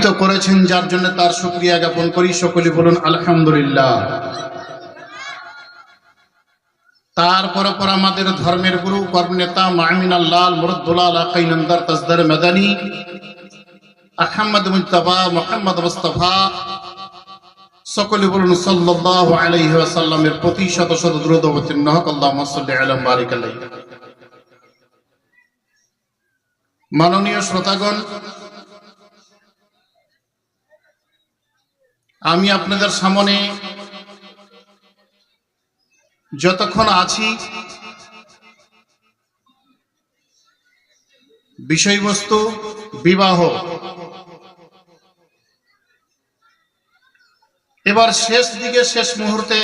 একত্রিত করেছেন, যার জন্য তার শুকরিয়া জ্ঞাপন করি। সকলে বলুন আলহামদুলিল্লাহ। তারপর পর আমাদের ধর্মের গুরু, কর্মনেতা, মামিন আল্লাহ মুরদ্দুলাল আকাইনন্দার তাজদার মাদানী আহমদ মুজতবা মুহাম্মদ মুস্তাফা, সকলে বলুন সাল্লাল্লাহু আলাইহি ওয়াসাল্লামের প্রতি শত শত দরুদ অবতীর্ণ হোক। আল্লাহুম্মা সাল্লি আলা বারিক আলাইহি। মাননীয় শ্রোতাগণ, আমি আপনাদের সামনে যতক্ষণ আছি বিষয়বস্তু বিবাহ। এবার শেষ দিকে, শেষ মুহূর্তে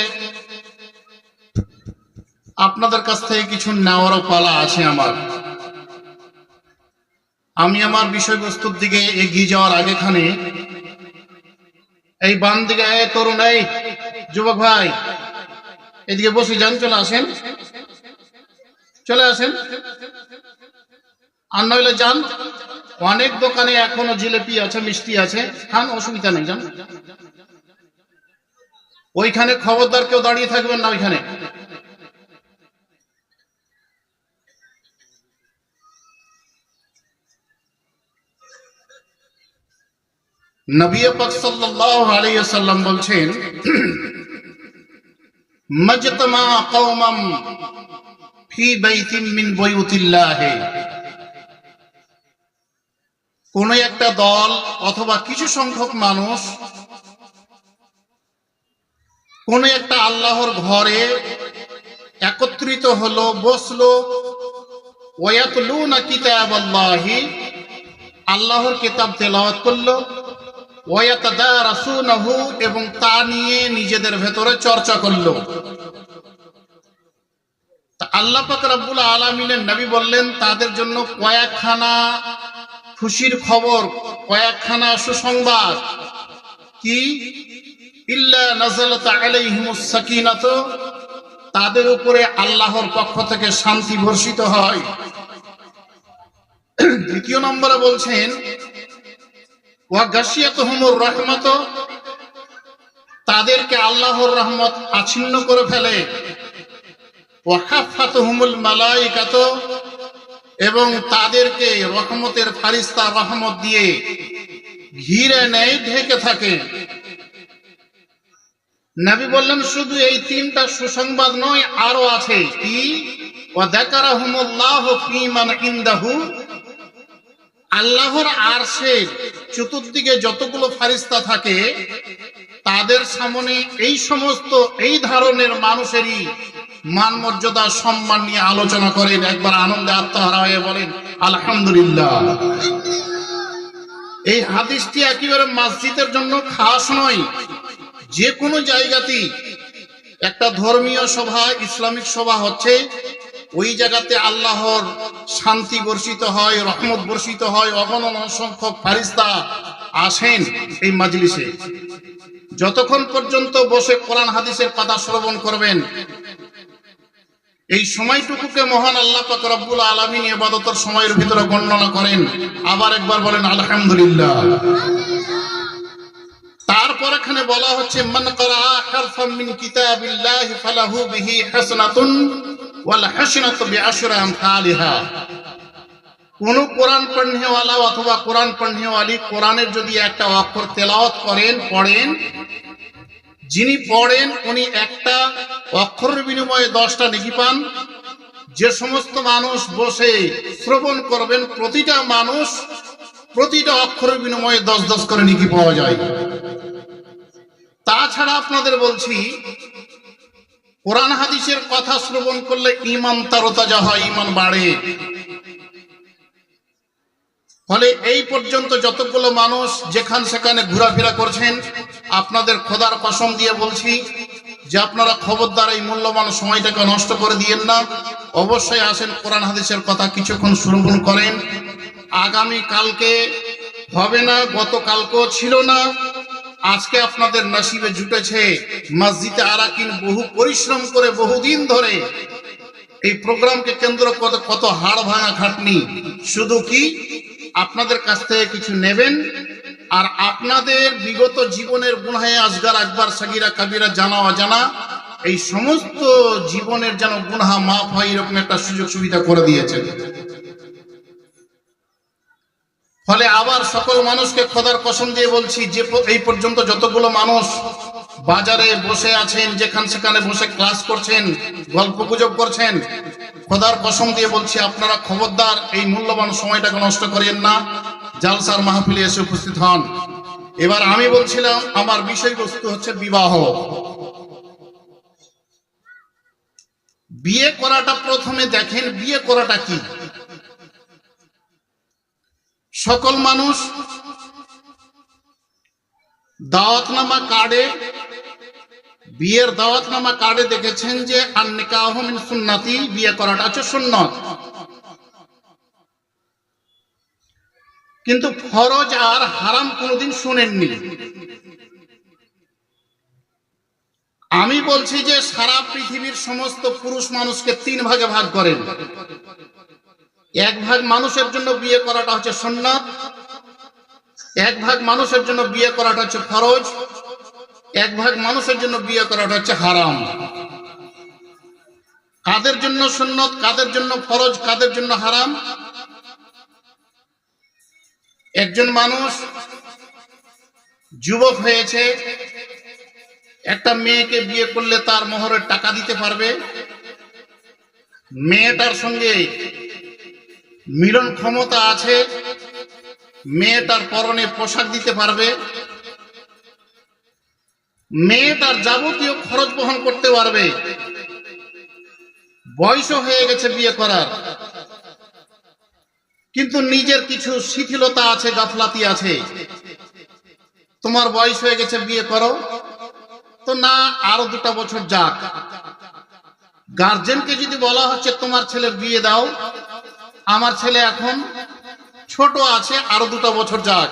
আপনাদের কাছ থেকে কিছু নেওয়ারও পালা আছে আমার। আমি আমার বিষয়বস্তুর দিকে এগিয়ে যাওয়ার আগেখানে এই বাম দিকে তরুণ, এই যুবক ভাই, এদিকে বসে যান, চলে আসেন, চলে আসেন। আর নইলে যান, অনেক দোকানে এখনো জিলেপি আছে, মিষ্টি আছে, খান, অসুবিধা নেই, যান। ওইখানে খবরদার কেউ দাঁড়িয়ে থাকবেন না ওইখানে। নবী পাক সাল্লাল্লাহু আলাইহি ওয়াসাল্লাম বলছেন, মাজতামা কওমাম ফি বাইতিন মিন বুয়ুতিল্লাহ, কোন একটা দল অথবা কিছু সংখ্যক মানুষ কোন একটা আল্লাহর ঘরে একত্রিত হলো, বসলো, ওয়ায়াতলুনা কিতাবাল্লাহি, আল্লাহর কিতাব তেলাওয়াত করলো, ওয়ায়াতাদারাসুনাহু, এবং তা নিয়ে নিজেদের ভেতরে চর্চা করলো। তা আল্লাহ পাক রব্বুল আলামিনের নবী বললেন, তাদের জন্য কয়েকখানা খুশির খবর, কয়েকখানা সুসংবাদ। কি? ইল্লা নাযালাত আলাইহিমুস সাকিনাত, তাদের উপরে আল্লাহর পক্ষ থেকে শান্তি বর্ষিত হয়। দ্বিতীয় নম্বরে বলছেন, ওয়া গাশিয়াতুহুমুর রাহমাত, তাদেরকে আল্লাহর রহমত আচ্ছন্ন করে ফেলে। ওয়া হাফাতুহুমুল মালাইকাত, এবং তাদেরকে রহমতের ফারিস্তা রহমত দিয়ে ঘিরে নেয়, ঢেকে থাকে। নবী বললেন, শুধু এই তিনটা সুসংবাদ নয়, আরো আছে। কি? ওয়া যাকারাহুমুল্লাহু ফীমান ইনদাহু, আল্লাহর আরশের চতুর্দিকে যতগুলো ফারিস্তা থাকে তাদের সামনে এই সমস্ত এই ধরনের মানুষেরই মান মর্যাদা সম্মান নিয়ে আলোচনা করেন। একবার আনন্দে আত্মহারা হয়ে বলেন আলহামদুলিল্লাহ। এই হাদিসটি একেবারে মসজিদের জন্য খাস নয়, যে কোনো জায়গাতেই একটা ধর্মীয় সভা, ইসলামিক সভা হচ্ছে, ওই জায়গাতে আল্লাহর শান্তি বর্ষিত হয়, রহমত বর্ষিত হয়, অগণন অসংখ্যক ফারিস্তা আসেন এই মাজলিসে। যতক্ষণ পর্যন্ত বসে কোরআন হাদিসের কথা শ্রবণ করবেন, এই সময়টুকুকে মহান আল্লাহ পাক রব্বুল আলামিন ইবাদতের সময়ের ভিতরে গণনা করেন। আবার একবার বলেন আলহামদুলিল্লাহ। তারপর এখানে বলা হচ্ছে, মান ক্বারা হারফাম মিন কিতাবিল্লাহি ফালাহু বিহি হাসানাতুন ওয়াল হাসানাতু বিআশরি আমসালিহা। কোন কোরআন পড়নেওয়ালা অথবা কোরআন পড়নেওয়ালি কোরআনের যদি একটা অক্ষর তেলাওয়াত করেন, পড়েন, যিনি পড়েন উনি একটা অক্ষরের বিনিময়ে 10টা নেকি পান। যে সমস্ত মানুষ বসে শ্রবণ করবেন, প্রতিটা মানুষ প্রতিটা অক্ষরের বিনিময়ে 10 করে নেকি পাওয়া যায়। তাছাড়া আপনাদের বলছি, কোরআন হাদিসের কথা শ্রবণ করলে ঈমান তারতাজা হয়, ঈমান বাড়ে। ফলে এই পর্যন্ত যতগুলো মানুষ যেখান সেখানে ঘোরাফেরা করছেন, আপনাদের খোদার কসম দিয়ে বলছি যে আপনারা খবরদার এই মূল্যবান সময়টাকে নষ্ট করে দিয়েন না। অবশ্যই আসেন, কোরআন হাদিসের কথা কিছুক্ষণ শ্রবণ করেন। আগামী কালকে হবে না, গতকালকেও ছিল না, আজকে আপনাদের নসিবে জুটেছে। মসজিদে আরাকিন বহু পরিশ্রম করে বহুদিন ধরে এই প্রোগ্রামকে কেন্দ্র করে কত হাড় ভাঙা খাটনি। শুধু কি আপনাদের কাছ থেকে কিছু নেবেন, আর আপনাদের বিগত জীবনের গুনাহে আসগার আকবার সাগীরা কাবীরা জানা অজানা এই সমস্ত জীবনের যেন গুনাহ মাফ হয় এরকম একটা সুযোগ সুবিধা করে দিয়েছেন। ফলে আবার সকল মানুষকে খোদার কসম দিয়ে বলছি, যে এই পর্যন্ত যতগুলো মানুষ বাজারে বসে আছেন, যেখানে সেখানে বসে ক্লাস করছেন, গল্প গুজব করছেন, খোদার কসম দিয়ে বলছি আপনারা খবরদার এই মূল্যবান সময়টাকে নষ্ট করেন না, জালসার মাহফিলে এসে উপস্থিত হন। এবার আমি বলছিলাম আমার বিষয়বস্তু হচ্ছে বিবাহ। বিয়ে করাটা প্রথমে দেখেন বিয়ে করাটা কি। সকল মানুষ দাওয়াতনামা কার্ডে, বিয়ের দাওয়াতনামা কার্ডে দেখেছেন যে আন-নিকাহু মিন সুন্নতি, বিয়ে করাটা হচ্ছে সুন্নত। কিন্তু ফরজ আর হারাম কোনোদিন শুনেননি। আমি বলছি যে সারা পৃথিবীর সমস্ত পুরুষ মানুষকে 3 ভাগে ভাগ করেন। 1 ভাগ মানুষের জন্য বিয়ে করাটা হচ্ছে সুন্নাত, 1 ভাগ মানুষের জন্য বিয়ে করাটা হচ্ছে ফরজ, 1 ভাগ মানুষের জন্য বিয়ে করাটা হচ্ছে হারাম। কাদের জন্য সুন্নাত, কাদের জন্য ফরজ, কাদের জন্য হারাম? একজন মানুষ যুবক হয়েছে, একটা মেয়েকে বিয়ে করলে তার মোহরের টাকা দিতে পারবে, মেয়েটার সঙ্গে মিলন ক্ষমতা আছে, মেয়েটার পরনে পোশাক দিতে পারবে, মেয়েটার যাবতীয় খরচ বহন করতে পারবে, বয়সও হয়ে গেছে বিয়ে করার, কিন্তু নিজের কিছু শিথিলতা আছে, গাফলাতি আছে। তোমার বয়স হয়ে গেছে, বিয়ে করো, তো না আরো 2টা বছর যাক। গার্জেনকে যদি বলা হচ্ছে তোমার ছেলের বিয়ে দাও, আমার ছেলে এখন ছোট আছে, আরো 2টা বছর যাক,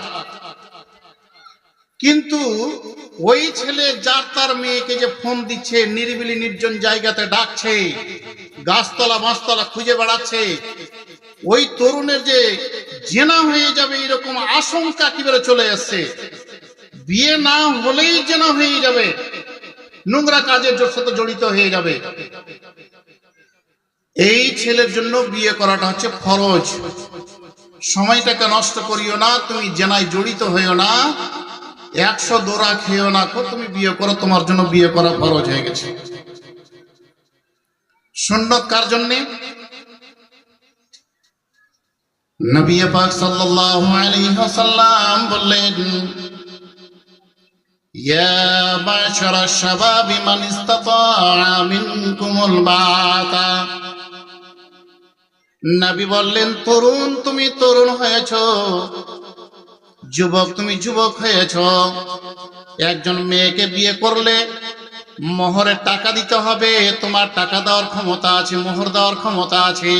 কিন্তু ওই ছেলে যার তার মেয়েকে যে ফোন দিচ্ছে, নিরিবিলি নির্জন জায়গাতে ডাকছে, গাছতলা মাছতলা খুঁজে বেড়াচ্ছে, ওই তরুণের যে জেনা হয়ে যাবে এরকম আশঙ্কা কিভাবে চলে আসছে। বিয়ে না হলেই জেনা হয়ে যাবে, নোংরা কাজের সাথে জড়িত হয়ে যাবে। এই ছেলের জন্য বিয়ে করাটা হচ্ছে ফরজ। সময়টাকে নষ্ট করিও না, তুমি জেনায় জড়িত হইও না, 100 দোরা খেয়েও না, তুমি বিয়ে করো, তোমার জন্য বিয়ে করা ফরজ হয়ে গেছে। সুন্নত কার জন্য? নবী পাক সাল্লাল্লাহু আলাইহি ওয়াসাল্লাম বললেন, ইয়া মাশারাশ শাবাবি মান ইসতাতা মিনকুমুল বাতা। নবী বললেন, তরুণ তুমি তরুণ হয়েছো, যুবক তুমি যুবক হয়েছো, একজন মেয়েকে বিয়ে করলে মোহরের টাকা দিতে হবে, তোমার টাকা দেওয়ার ক্ষমতা আছে, মোহর দেওয়ার ক্ষমতা আছে।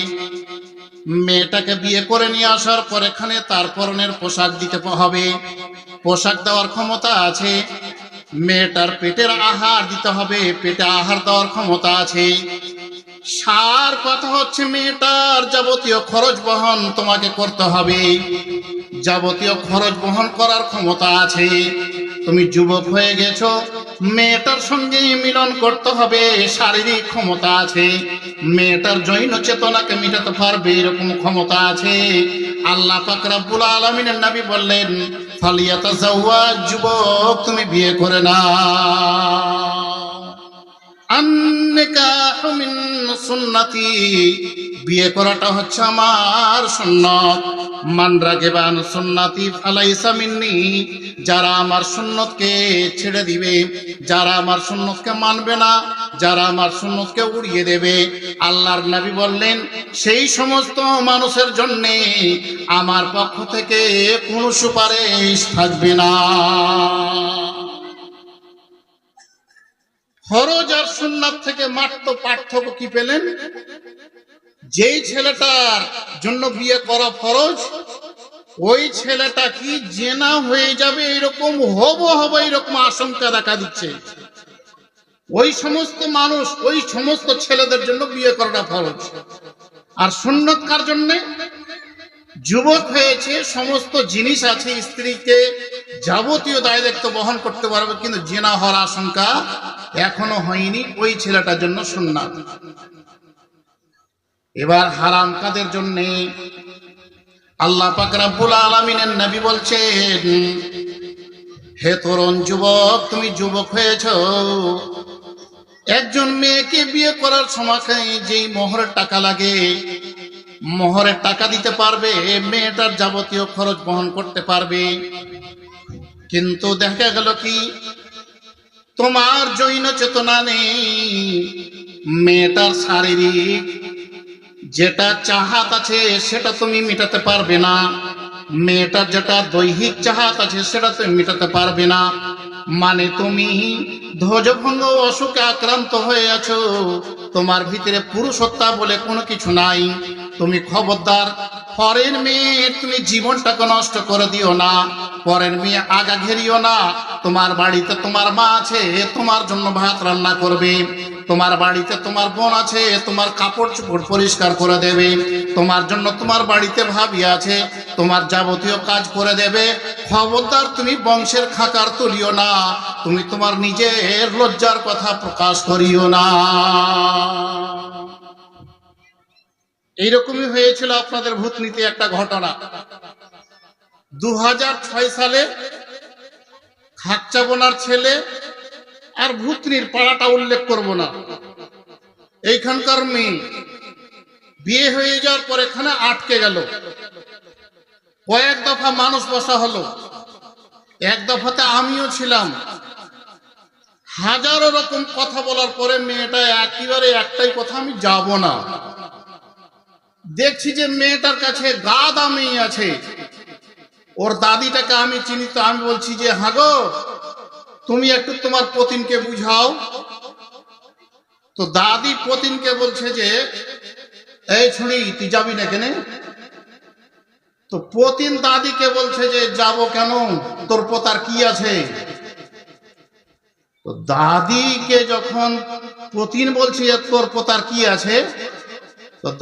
মেয়েটাকে বিয়ে করে নিয়ে আসার পর এখানে তার পরনের পোশাক দিতে হবে, পোশাক দেওয়ার ক্ষমতা আছে। মেয়েটার পেটের আহার দিতে হবে, পেটে আহার দেওয়ার ক্ষমতা আছে। সার কথা হচ্ছে মেয়েটার যাবতীয় খরচ বহন তোমাকে করতে হবে, যাবতীয় খরচ বহন করার ক্ষমতা আছে। তুমি যুবক হয়ে গেছো, মেয়েটার সঙ্গে মিলন করতে হবে, শারীরিক ক্ষমতা আছে, মেয়েটার জৈন চেতনাকে মিটাতে পারবে এরকম ক্ষমতা আছে। আল্লাহ পাক রব্বুল আলামিনের নবী বললেন, ফালিয়াতাজাওয়াজ, যুবক তুমি বিয়ে করে নাও। আন-নিকাহু মিন সুন্নতি, বিয়ে করাটা হচ্ছে আমার সুন্নত। মান রাগিবা আন সুন্নতি ফালাইসা মিন্নি, যারা আমার সুন্নতকে ছেড়ে দিবে, যারা আমার সুন্নতকে মানবে না, যারা আমার সুন্নতকে উড়িয়ে দেবে, আল্লাহর নবী বললেন সেই সমস্ত মানুষের জন্য আমার পক্ষ থেকে কোনো সুপারিশ থাকবে না। ফরজ আর সুন্নাত থেকে মাত্র পার্থক্য কি পেলেন? যেই ছেলেটার জন্য বিয়ে করা ফরজ, ওই ছেলেটা কি জেনা হয়ে যাবে এরকম হবো এরকম আশঙ্কা দেখা দিচ্ছে। ওই সমস্ত মানুষ, ওই সমস্ত ছেলেদের জন্য বিয়ে করাটা ফরজ। আর সুন্নত কার জন্য? যুবক হয়েছে, সমস্ত জিনিস আছে, স্ত্রীকে যাবতীয় দায় দায়িত্ব বহন করতে পারবে, কিন্তু জিনা হওয়ার আশঙ্কা এখনো হয়নি, ওই ছেলেটার জন্য সুন্নাত। এবার হারাম কাদের জন্য? আল্লাহ পাক রব্বুল আলামিনের নবী বলছেন, হে তরুণ যুবক, তুমি যুবক হয়েছো, একজন মেয়েকে বিয়ে করার সময় যেই মোহরের টাকা লাগে, মোহরের টাকা দিতে পারবে, মেয়েটার যাবতীয় খরচ বহন করতে পারবে। কিন্তু দেখা গেল কি, তোমার জৈন চেতনা নেই, মেয়েটার শারীরিক যেটা চাহাত আছে সেটা তুমি মেটাতে পারবে না, মেয়েটার যেটা দৈহিক চাহাত আছে সেটা তুমি মেটাতে পারবে না। মানে তুমি ধ্বজভঙ্গ অসুখে আক্রান্ত হয়ে আছো, তোমার ভিতরে পুরুষত্বা বলে কোনো কিছু নাই। তুমি খবরদার পরের মেয়ে তুমি জীবনটাকে নষ্ট করে দিও না, পরের মেয়ে আগা ঘেরিও না। তোমার বাড়িতে তোমার মা আছে, তোমার জন্য ভাত রান্না করবে, তোমার বাড়িতে তোমার বোন আছে, তোমার কাপড় চোপড় পরিষ্কার করে দেবে, তোমার জন্য তোমার বাড়িতে ভাবি আছে, তোমার যাবতীয় কাজ করে দেবে। খবরদার তুমি বংশের খাকার তুলিও না, তুমি তোমার নিজের লজ্জার কথা প্রকাশ করিও না। এইরকমই হয়েছিল আপনাদের ভূতনিতে একটা ঘটনা। 2006 সালে খাকচা বোনার ছেলে আর ভূতনির পাড়াটা উল্লেখ করব না, এইখানকার মেয়ে বিয়ে হয়ে যাওয়ার পর এখানে আটকে গেল। কয়েক দফা মানুষ বসা হলো, এক দফাতে আমিও ছিলাম। হাজারো রকম কথা বলার পরে মেয়েটা একেবারে একটাই কথা, আমি যাব না। দেখছি যে মেয়েটার কাছে গাদা মেয়ে আছে, ওর দাদিটাকে আমি চিনি, তো আমি বলছি যে হ্যাঁ গো, তুমি একটু তোমার পতিনকে বুঝাও। তো দাদি পতিনকে বলছে যে এই ছুরি তুই যাবি না কেন? তো পতিন দাদিকে বলছে যে যাব কেন, তোর পোতার কি আছে? তো দাদিকে যখন পতিন বলছে যে তোর পোতার কি আছে,